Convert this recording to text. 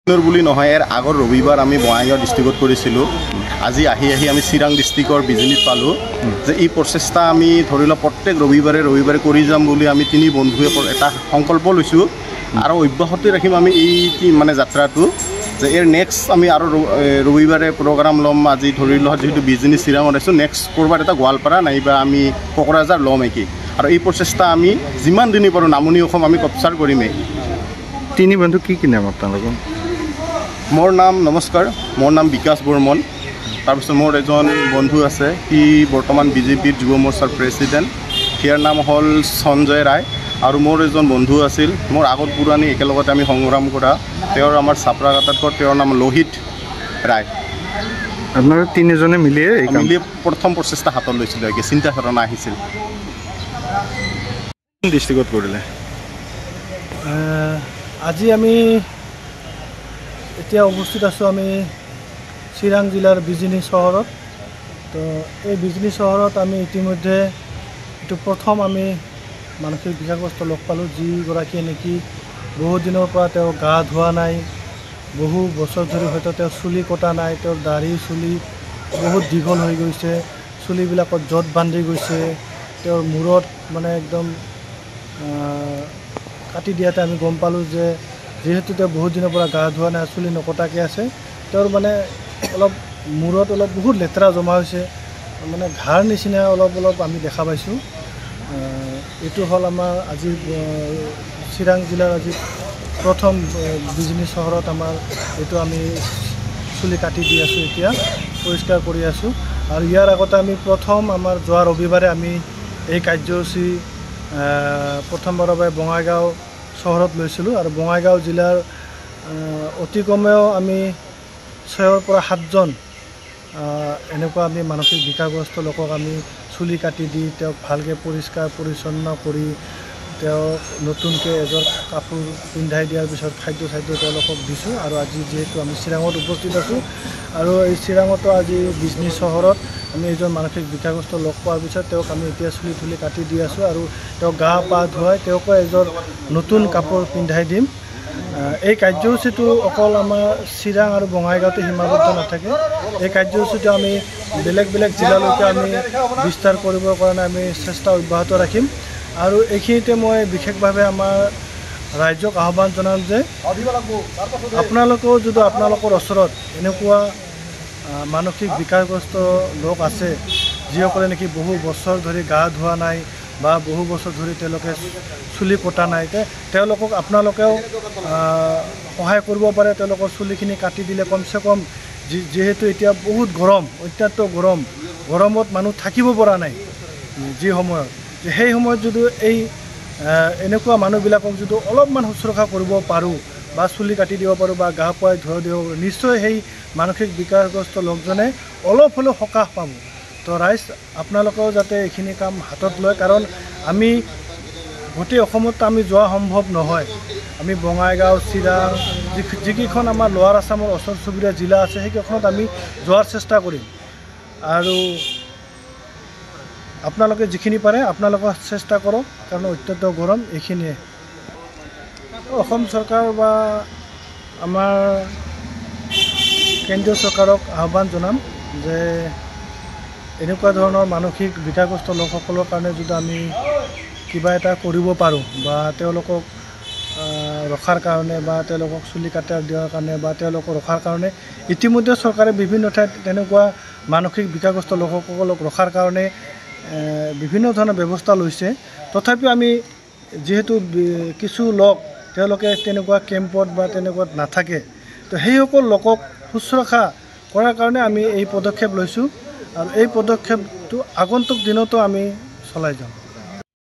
বুলি নহয় এৰ আগৰ ৰবিবাৰ আমি বঙাইগাঁও ডিস্ট্ৰিক্টত কৰিছিলোঁ আজি আহি আমি চিৰাং ডিস্ট্ৰিক্টৰ বিজনীত পালোঁ যে এই প্ৰচেষ্টা আমি ধৰি লওক প্ৰত্যেক ৰবিবাৰে কৰি যাম বুলি আমি তিনি বন্ধুৱে এটা সংকল্প লৈছোঁ আৰু অব্যাহত ৰাখিম আমি এই মানে যাত্ৰাটো যে এৰ নেক্সট আমি আৰু ৰবিবাৰে প্ৰগ্ৰাম ল'ম আজি ধৰি লওক যেহেতু বিজনী চিৰাঙত আছোঁ নেক্সট কৰবাত এটা গোৱালপাৰা নাইবা আমি কোকৰাঝাৰ ল'ম একি আৰু এই প্ৰচেষ্টা আমি যিমান দিনে পাৰোঁ নামনি অসম আমি কপচাৰ কৰিমেই। তিনি বন্ধু কি নাম আপোনালোকৰ? মোৰ নাম নমস্কাৰ, মোৰ নাম বিকাশ বৰ্মন। তাৰপিছত মোৰ এজন বন্ধু আছে, সি বৰ্তমান বিজেপিৰ যুৱ মৰ্চাৰ প্ৰেছিডেণ্ট, সিয়াৰ নাম হ'ল সঞ্জয় ৰায়। আৰু মোৰ এজন বন্ধু আছিল মোৰ আগত পুৰাণি একেলগতে আমি সংগ্ৰাম কৰা, তেওঁৰ আমাৰ চাপৰাঘাটত তেওঁৰ নাম লোহিত ৰায়। আপোনালোকে তিনিজনে মিলি প্ৰথম প্ৰচেষ্টা হাতত লৈছিলোঁ, চিন্তা ধাৰণা আহিছিল। ডিষ্ট্ৰিক্টত কৰিলে আজি আমি এতিয়া উপস্থিত আছোঁ আমি চিৰাং জিলাৰ বিজনী চহৰত। তো এই বিজনী চহৰত আমি ইতিমধ্যে এইটো প্ৰথম আমি মানসিক বিকাৰগ্ৰস্ত লগ পালোঁ, যিগৰাকীয়ে নেকি বহুত দিনৰ পৰা তেওঁ গা ধোৱা নাই, বহু বছৰ ধৰি হয়তো তেওঁ চুলি কটা নাই, তেওঁৰ দাঢ়ি চুলি বহুত দীঘল হৈ গৈছে, চুলিবিলাকত জঁট বান্ধি গৈছে, তেওঁৰ মূৰত মানে একদম কাটি দিয়াতে আমি গম পালোঁ যে যিহেতু তেওঁ বহুত দিনৰ পৰা গা ধোৱা নাই, চুলি নকটাকৈ আছে, তেওঁৰ মানে অলপ মূৰত অলপ বহুত লেতেৰা জমা হৈছে, মানে ঘাৰ নিচিনা অলপ আমি দেখা পাইছোঁ। এইটো হ'ল আমাৰ আজি চিৰাং জিলাৰ আজি প্ৰথম বিজনী চহৰত আমাৰ এইটো আমি চুলি কাটি দি আছোঁ, এতিয়া পৰিষ্কাৰ কৰি আছোঁ। আৰু ইয়াৰ আগতে আমি প্ৰথম আমাৰ যোৱা ৰবিবাৰে আমি এই কাৰ্যসূচী প্ৰথমবাৰৰ বাবে বঙাইগাঁও চহৰত লৈছিলোঁ। আৰু বঙাইগাঁও জিলাৰ অতি কমেও আমি 6ৰ পৰা 7জন এনেকুৱা আমি মানসিক বিকাৰগ্ৰস্ত লোকক আমি চুলি কাটি দি তেওঁক ভালকৈ পৰিষ্কাৰ পৰিচ্ছন্ন কৰি তেওঁক নতুনকৈ এযোৰ কাপোৰ পিন্ধাই দিয়াৰ পিছত খাদ্য তেওঁলোকক দিছোঁ। আৰু আজি যিহেতু আমি চিৰাঙত উপস্থিত আছোঁ আৰু এই চিৰাঙতো আজি বিজনী চহৰত আমি এজন মানসিক বিকাৰগ্ৰস্ত লগ পোৱাৰ পিছত তেওঁক আমি এতিয়া চুলি কাটি দি আছোঁ আৰু তেওঁক গা পা ধুৱাই তেওঁকো এযোৰ নতুন কাপোৰ পিন্ধাই দিম। এই কাৰ্যসূচীটো অকল আমাৰ চিৰাং আৰু বঙাইগাঁৱতে সীমাবদ্ধ নাথাকে, এই কাৰ্যসূচীটো আমি বেলেগ জিলালৈকে আমি বিস্তাৰ কৰিবৰ কাৰণে আমি চেষ্টা অব্যাহত ৰাখিম। আৰু এইখিনিতে মই বিশেষভাৱে আমাৰ ৰাইজক আহ্বান জনাম যে আপোনালোকেও যদি আপোনালোকৰ ওচৰত এনেকুৱা মানসিক বিকাৰগ্ৰস্ত লোক আছে, যিসকলে নেকি বহু বছৰ ধৰি গা ধোৱা নাই বা বহু বছৰ ধৰি তেওঁলোকে চুলি কটা নাই, তেওঁলোকক আপোনালোকেও সহায় কৰিব পাৰে। তেওঁলোকৰ চুলিখিনি কাটি দিলে কমচে কম যিহেতু এতিয়া বহুত গৰম, অত্যন্ত গৰমত মানুহ থাকিব পৰা নাই যি সময়ত, সেই সময়ত যদি এই এনেকুৱা মানুহবিলাকক যদি অলপমান শুশ্ৰূষা কৰিব পাৰোঁ বা চুলি কাটি দিব পাৰোঁ বা গা পুৱাই ধুৱাই দিব পাৰোঁ, নিশ্চয় সেই মানসিক বিকাৰগ্ৰস্ত লোকজনে অলপ হ'লেও সকাহ পাব। তো ৰাইজ আপোনালোকেও যাতে এইখিনি কাম হাতত লয়, কাৰণ আমি গোটেই অসমত আমি যোৱা সম্ভৱ নহয়। আমি বঙাইগাঁও, চিৰাং, যিকেইখন আমাৰ লোৱাৰ আছামৰ ওচৰ চুবুৰীয়া জিলা আছে সেইকেইখনত আমি যোৱাৰ চেষ্টা কৰিম। আৰু আপোনালোকে যিখিনি পাৰে আপোনালোকে চেষ্টা কৰক, কাৰণ অত্যন্ত গৰম। এইখিনিয়ে অসম চৰকাৰ বা আমাৰ কেন্দ্ৰীয় চৰকাৰক আহ্বান জনাম যে এনেকুৱা ধৰণৰ মানসিক বিকাৰগ্ৰস্ত লোকসকলৰ কাৰণে যদি আমি কিবা এটা কৰিব পাৰোঁ বা তেওঁলোকক ৰখাৰ কাৰণে বা তেওঁলোকক চুলি কাটা দিয়াৰ কাৰণে বা তেওঁলোকক ৰখাৰ কাৰণে ইতিমধ্যে চৰকাৰে বিভিন্ন ঠাইত তেনেকুৱা মানসিক বিকাৰগ্ৰস্ত লোকসকলক ৰখাৰ কাৰণে বিভিন্ন ধৰণৰ ব্যৱস্থা লৈছে। তথাপিও আমি যিহেতু কিছু লোক তেওঁলোকে তেনেকুৱা কেম্পত বা তেনেকুৱাত নাথাকে, তো সেইসকল লোকক শুশ্ৰূষা কৰাৰ কাৰণে আমি এই পদক্ষেপ লৈছোঁ আৰু এই পদক্ষেপটো আগন্তুক দিনতো আমি চলাই যাম।